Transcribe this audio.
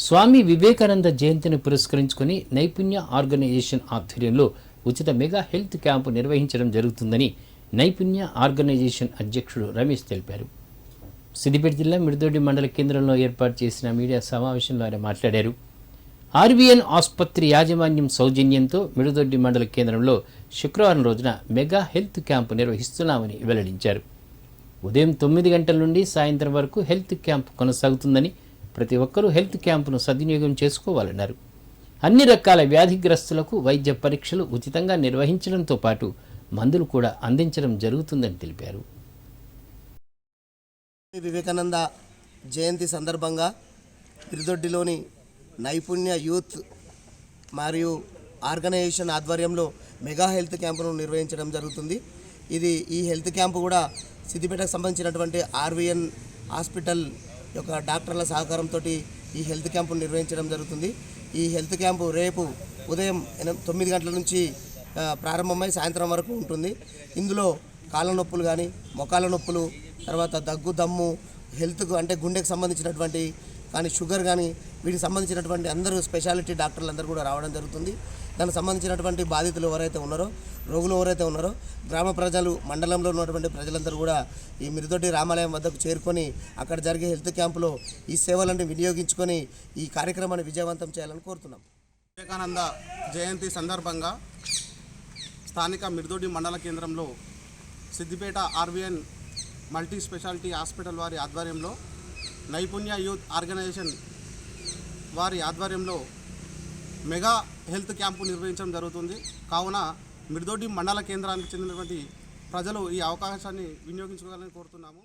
స్వామి వివేకానంద జయంతిని పురస్కరించుకుని నైపుణ్య ఆర్గనైజేషన్ ఆధ్వర్యంలో ఉచిత మెగా హెల్త్ క్యాంపు నిర్వహించడం జరుగుతుందని నైపుణ్య ఆర్గనైజేషన్ అధ్యక్షుడు రమేష్ తెలిపారు. సిద్దిపేట జిల్లా మిడిదొడ్డి మండల కేంద్రంలో ఏర్పాటు చేసిన మీడియా సమావేశంలో ఆయన మాట్లాడారు. ఆర్వీఎన్ ఆసుపత్రి యాజమాన్యం సౌజన్యంతో మిడిదొడ్డి మండల కేంద్రంలో శుక్రవారం రోజున మెగా హెల్త్ క్యాంపు నిర్వహిస్తున్నామని వెల్లడించారు. ఉదయం 9 గంటల నుండి సాయంత్రం వరకు హెల్త్ క్యాంపు కొనసాగుతుందని, ప్రతి ఒక్కరూ హెల్త్ క్యాంపును సద్వినియోగం చేసుకోవాలన్నారు. అన్ని రకాల వ్యాధిగ్రస్తులకు వైద్య పరీక్షలు ఉచితంగా నిర్వహించడంతో పాటు మందులు కూడా అందించడం జరుగుతుందని తెలిపారు. వివేకానంద జయంతి సందర్భంగా మిడిదొడ్డిలోని నైపుణ్య యూత్ మరియు ఆర్గనైజేషన్ ఆధ్వర్యంలో మెగా హెల్త్ క్యాంపును నిర్వహించడం జరుగుతుంది. ఈ హెల్త్ క్యాంపు కూడా సిద్దిపేటకు సంబంధించినటువంటి ఆర్వీఎన్ హాస్పిటల్ యొక్క డాక్టర్ల సహకారంతో ఈ హెల్త్ క్యాంపును నిర్వహించడం జరుగుతుంది. ఈ హెల్త్ క్యాంపు రేపు ఉదయం 9 గంటల నుంచి ప్రారంభమై సాయంత్రం వరకు ఉంటుంది. ఇందులో కాళ్ళ నొప్పులు కానీ, మొకాల నొప్పులు, తర్వాత దగ్గు, దమ్ము, హెల్త్కు అంటే గుండెకు సంబంధించినటువంటి కానీ, షుగర్ కానీ, వీటికి సంబంధించినటువంటి అందరూ స్పెషాలిటీ డాక్టర్లు అందరూ కూడా రావడం జరుగుతుంది. దానికి సంబంధించినటువంటి బాధితులు ఎవరైతే ఉన్నారో, రోగులు ఎవరైతే ఉన్నారో, గ్రామ ప్రజలు, మండలంలో ఉన్నటువంటి ప్రజలందరూ కూడా ఈ మిడిదొడ్డి రామాలయం వద్దకు చేరుకొని అక్కడ జరిగే హెల్త్ క్యాంపులో ఈ సేవలను వినియోగించుకొని ఈ కార్యక్రమాన్ని విజయవంతం చేయాలని కోరుతున్నాం. వివేకానంద జయంతి సందర్భంగా స్థానిక మిడిదొడ్డి మండల కేంద్రంలో సిద్దిపేట ఆర్వీఎన్ మల్టీ స్పెషాలిటీ హాస్పిటల్ వారి ఆధ్వర్యంలో నైపుణ్య యూత్ ఆర్గనైజేషన్ వారి ఆధ్వర్యంలో మెగా హెల్త్ క్యాంపు నిర్వహించడం జరుగుతుంది. కావున మిడిదొడ్డి మండల కేంద్రానికి చెందినటువంటి ప్రజలు ఈ అవకాశాన్ని వినియోగించుకోవాలని కోరుతున్నాము.